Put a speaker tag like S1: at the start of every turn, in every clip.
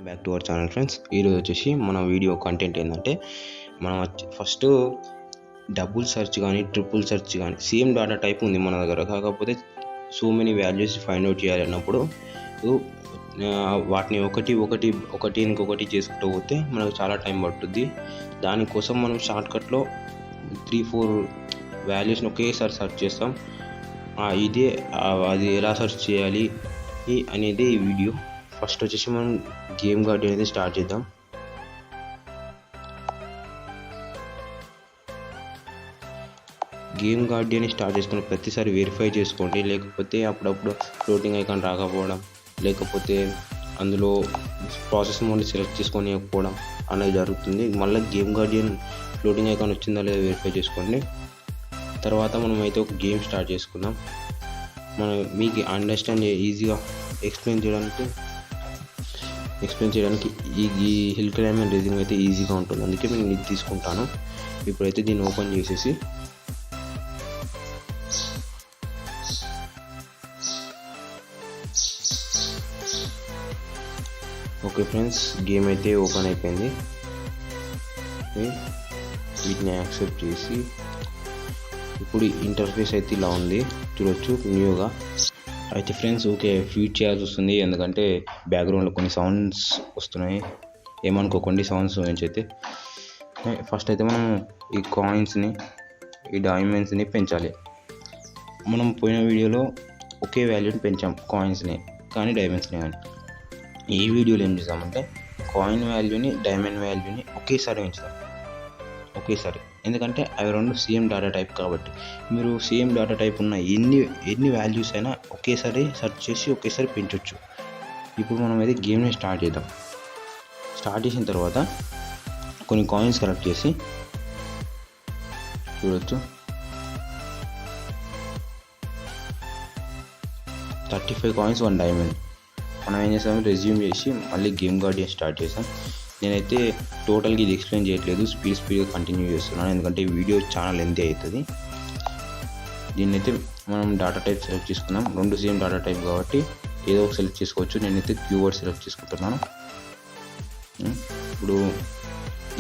S1: Back to our channel friends. ఈరోజు వచ్చేసి మన వీడియో కంటెంట్ ఏంటంటే మనం ఫస్ట్ డబుల్ సెర్చ్ కానీ ట్రిపుల్ సెర్చ్ కానీ సేమ్ డేటా టైప్ ఉంది మన దగ్గర, కాకపోతే so many values find out చేయాలన్నప్పుడు వాటిని ఒకటి ఇంకొకటి చేసుకుంటూ పోతే మనకు చాలా టైం పట్టుద్ది. దానికోసం మనం షార్ట్కట్లో 3-4 వాల్యూస్ని ఒకేసారి సెర్చ్ చేస్తాం. అది ఎలా సెర్చ్ చేయాలి అనేది ఈ వీడియో. ఫస్ట్ వచ్చేసి మనం గేమ్ గార్డెన్ అనేది స్టార్ట్ చేద్దాం. గేమ్ గార్డెన్ స్టార్ట్ చేసుకుని ప్రతిసారి వెరిఫై చేసుకోండి, లేకపోతే అప్పుడప్పుడు ఫ్లోటింగ్ ఐకాన్ రాకపోవడం, లేకపోతే అందులో ప్రాసెస్ మోడ్ని సెలెక్ట్ చేసుకోకపోవడం అనేది జరుగుతుంది. మళ్ళీ గేమ్ గార్డెన్ ఫ్లోటింగ్ ఐకాన్ వచ్చిందా లేదా వెరిఫై చేసుకోండి. తర్వాత మనం అయితే ఒక గేమ్ స్టార్ట్ చేసుకుందాం. మనం మీకు అండర్స్టాండ్ ఈజీగా ఎక్స్ప్లెయిన్ చేయడానికి ఈ హిల్ క్లైంబ్ అండ్ రేసింగ్ అయితే ఈజీగా ఉంటుంది, అందుకే నేను ఇది తీసుకుంటాను. ఇప్పుడైతే దీన్ని ఓపెన్ చేసేసి ఓకే ఫ్రెండ్స్, గేమ్ అయితే ఓపెన్ అయిపోయింది. వీటిని యాక్సెప్ట్ చేసి ఇప్పుడు ఇంటర్ఫేస్ అయితే ఇలా ఉంది, చూడొచ్చు న్యూగా. అయితే ఫ్రెండ్స్ ఓకే ఫీడ్ చేయాల్సి వస్తుంది, ఎందుకంటే బ్యాక్గ్రౌండ్లో కొన్ని సౌండ్స్ వస్తున్నాయి, ఏమనుకోకండి సౌండ్స్ నుంచి. అయితే ఫస్ట్ అయితే మనం ఈ కాయిన్స్ని, ఈ డైమండ్స్ని పెంచాలి. మనం పోయిన వీడియోలో ఒకే వాల్యూని పెంచాం, కాయిన్స్ని కానీ డైమండ్స్ని కానీ. ఈ వీడియోలో ఏం చేసామంటే కాయిన్ వాల్యూని డైమండ్ వాల్యూని ఒకేసారి పెంచుతాం, ఒకేసారి. ఎందుకంటే అవి రెండు సేమ్ డేటా టైప్ కాబట్టి మీరు సేమ్ డేటా టైప్ ఉన్న ఎన్ని వాల్యూస్ అయినా ఒకేసారి సెర్చ్ చేసి ఒకేసారి పెంచవచ్చు. ఇప్పుడు మనం అయితే గేమ్ని స్టార్ట్ చేద్దాం. స్టార్ట్ చేసిన తర్వాత కొన్ని కాయిన్స్ కలెక్ట్ చేసి చూడొచ్చు 35 కాయిన్స్ 1 డైమండ్. మనం ఏం చేసాము, రెజ్యూమ్ చేసి మళ్ళీ గేమ్ గార్డెన్ స్టార్ట్ చేసాం. నేనైతే టోటల్గా ఇది ఎక్స్ప్లెయిన్ చేయట్లేదు, స్పీడ్గా కంటిన్యూ చేస్తున్నాను, ఎందుకంటే వీడియో చాలా లెంతీ అవుతుంది. దీన్నైతే మనం డేటా టైప్ సెలెక్ట్ చేసుకున్నాం, రెండు సేమ్ డేటా టైప్ కాబట్టి ఏదో ఒక సెలెక్ట్ చేసుకోవచ్చు. నేనైతే కీవర్డ్ సెలెక్ట్ చేసుకుంటున్నాను. ఇప్పుడు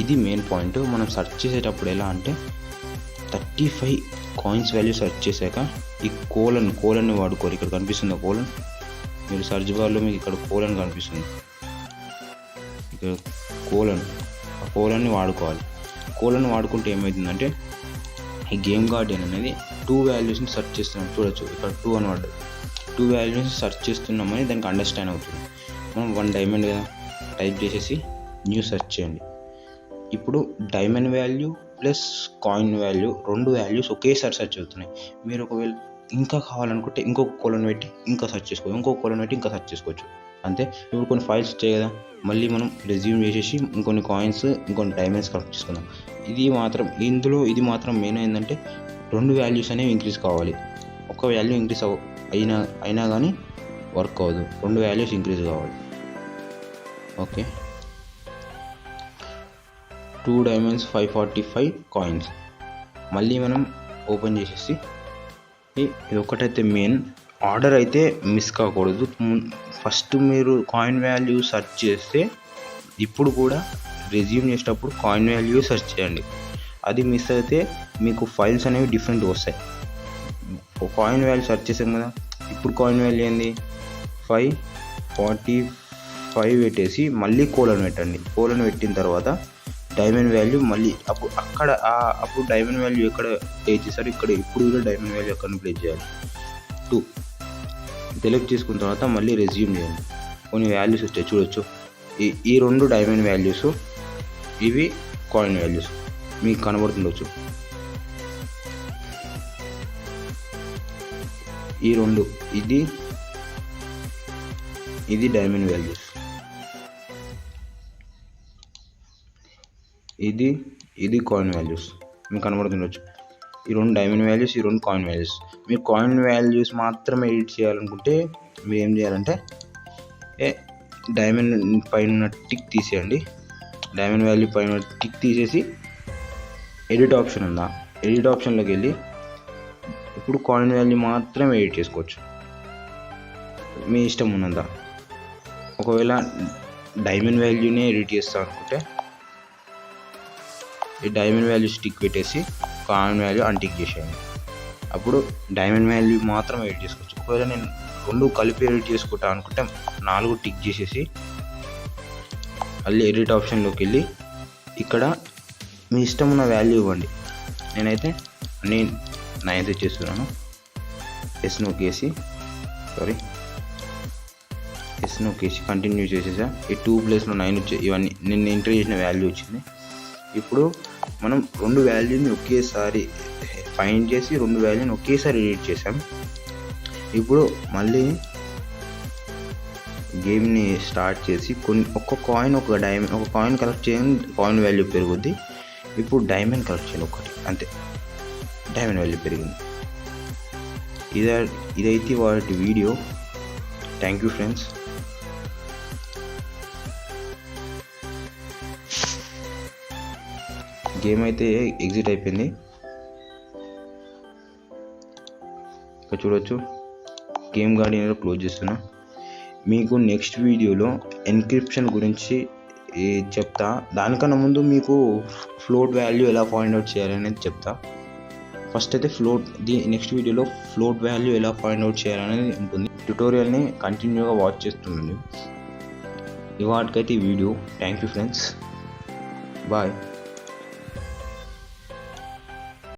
S1: ఇది మెయిన్ పాయింట్. మనం సెర్చ్ చేసేటప్పుడు ఎలా అంటే 35 కాయిన్స్ వాల్యూ సెర్చ్ చేశాక ఈ కోలన్ని వాడుకోరు. ఇక్కడ కనిపిస్తుంది కోలన్, మీరు సర్చ్ బార్లో మీకు ఇక్కడ కోలన్ కనిపిస్తుంది, ఇక్కడ కోలన్ని వాడుకోవాలి. కోలన్ వాడుకుంటే ఏమవుతుందంటే ఈ గేమ్ గార్డెన్ అనేది 2 వాల్యూస్ని సెర్చ్ చేస్తున్నాం, చూడొచ్చు ఇక్కడ 2 అని పడ్డది. 2 వాల్యూస్ని సెర్చ్ చేస్తున్నామని దానికి అండర్స్టాండ్ అవుతుంది. మనం 1 డైమండ్ కదా టైప్ చేసేసి న్యూ సెర్చ్ చేయండి. ఇప్పుడు diamond value plus coin value 2 values ఒకేసారి సెర్చ్ అవుతున్నాయి. మీరు ఒకవేళ ఇంకా కావాలనుకుంటే ఇంకొక కోలన్ పెట్టి ఇంకా సెర్చ్ చేసుకోవచ్చు, ఇంకొక కోలన్ పెట్టి ఇంకా సెర్చ్ చేసుకోవచ్చు, అంతే. ఇప్పుడు కొన్ని ఫైల్స్ వచ్చాయి కదా, మళ్ళీ మనం రెజ్యూమ్ చేసేసి ఇంకొన్ని కాయిన్స్ ఇంకొన్ని డైమండ్స్ కలెక్ట్ చేసుకుందాం. ఇది మాత్రం మెయిన్ ఏంటంటే 2 వాల్యూస్ అనేవి ఇంక్రీజ్ కావాలి. ఒక వాల్యూ ఇంక్రీజ్ అయినా కానీ వర్క్ అవ్వదు, 2 వాల్యూస్ ఇంక్రీజ్ కావాలి. Okay, 2 diamonds 545 coins. మళ్ళీ మనం ఓపెన్ చేసేసి ఇది ఒకటైతే మెయిన్ ఆర్డర్ అయితే మిస్ కాకూడదు. ఫస్ట్ మీరు కాయిన్ వాల్యూ సెర్చ్ చేస్తే ఇప్పుడు కూడా రెజ్యూమ్ చేసేటప్పుడు కాయిన్ వాల్యూ సెర్చ్ చేయండి. అది మిస్ అయితే మీకు ఫైల్స్ అనేవి డిఫరెంట్ వస్తాయి. కాయిన్ వాల్యూ సెర్చ్ చేసాం కదా, ఇప్పుడు కాయిన్ వాల్యూ ఏంది 545 పెట్టేసి మళ్ళీ కోలన్ పెట్టండి. కోలన్ పెట్టిన తర్వాత డైమండ్ వాల్యూ మళ్ళీ అప్పుడు డైమండ్ వాల్యూ ఎక్కడ ప్లేస్ చేశారు, ఇక్కడ ఇప్పుడు కూడా డైమండ్ వాల్యూ ఎక్కడ ప్లేస్ చేయాలి. 2 సెలెక్ట్ చేసుకున్న తర్వాత మళ్ళీ రెజ్యూమ్ చేయండి. కొన్ని వాల్యూస్ వచ్చాయి చూడొచ్చు, ఈ 2 డైమండ్ వాల్యూస్, ఇవి కాయిన్ వాల్యూస్ మీకు కనబడుతుండొచ్చు. ఈ 2 ఇది డైమండ్ వాల్యూస్, ఇది కాయిన్ వాల్యూస్ మీకు కనబడుతుండొచ్చు. ఈ 2 డైమండ్ వాల్యూస్, ఈ 2 కాయిన్ వాల్యూస్. మీరు కాయిన్ వాల్యూస్ మాత్రమే ఎడిట్ చేయాలనుకుంటే మీరు ఏం చేయాలంటే డైమండ్ పైన టిక్ తీసేయండి. డైమండ్ వాల్యూ పైన టిక్ తీసేసి ఎడిట్ ఆప్షన్ ఉందా, ఎడిట్ ఆప్షన్లోకి వెళ్ళి ఇప్పుడు కాయిన్ వాల్యూ మాత్రమే ఎడిట్ చేసుకోవచ్చు, మీ ఇష్టం ఉన్నదా. ఒకవేళ డైమండ్ వాల్యూనే ఎడిట్ చేస్తాం అనుకుంటే ఈ డైమండ్ వాల్యూ స్టిక్ పెట్టేసి కాయిన్ వాల్యూ అన్టిక్ చేసేయండి. అప్పుడు డైమండ్ వాల్యూ మాత్రం ఎడిట్ చేసుకోవచ్చు. ఒకవేళ నేను 2 కలిపి ఎడిట్ చేసుకుంటా అనుకుంటే 4 టిక్ చేసేసి మళ్ళీ ఎడిట్ ఆప్షన్లోకి వెళ్ళి ఇక్కడ మీ ఇష్టం ఉన్న వాల్యూ ఇవ్వండి. నేనైతే 9 చేస్తున్నాను. ఎస్ నొక్కేసి కంటిన్యూ చేసేసా. ఈ 2 ప్లేస్లో 9 వచ్చాయి. ఇవన్నీ నేను ఎంటర్ చేసిన వాల్యూ వచ్చింది. ఇప్పుడు మనం 2 వాల్యూని ఒకేసారి ఫైండ్ చేసి 2 వాల్యూని ఒకేసారి ఎడిట్ చేసాం. ఇప్పుడు మళ్ళీ గేమ్ని స్టార్ట్ చేసి ఒక కాయిన్ కలెక్ట్ చేయండి, కాయిన్ వాల్యూ పెరుగుద్ది. ఇప్పుడు డైమండ్ కలెక్ట్ చేయాలి ఒకటి, అంతే, డైమండ్ వాల్యూ పెరిగింది. ఇదైతే వాటి video. Thank you friends. Game అయితే ఎగ్జిట్ అయిపోయింది. ఇక్కడ చూడొచ్చు. గేమ్ గార్డియన్లో క్లోజ్ చేస్తున్నా. మీకు నెక్స్ట్ వీడియోలో ఎన్క్రిప్షన్ గురించి చెప్తా. దానికన్నా ముందు మీకు ఫ్లోట్ వాల్యూ ఎలా ఫైండ్ అవుట్ చేయాలనేది చెప్తా. ఫస్ట్ అయితే నెక్స్ట్ వీడియోలో ఫ్లోట్ వాల్యూ ఎలా ఫైండ్ అవుట్ చేయాలనేది ఉంటుంది. ట్యుటోరియల్ని కంటిన్యూగా వాచ్ చేస్తుండండి. ఇవాటికైతే ఈ video. Thank you friends. Bye.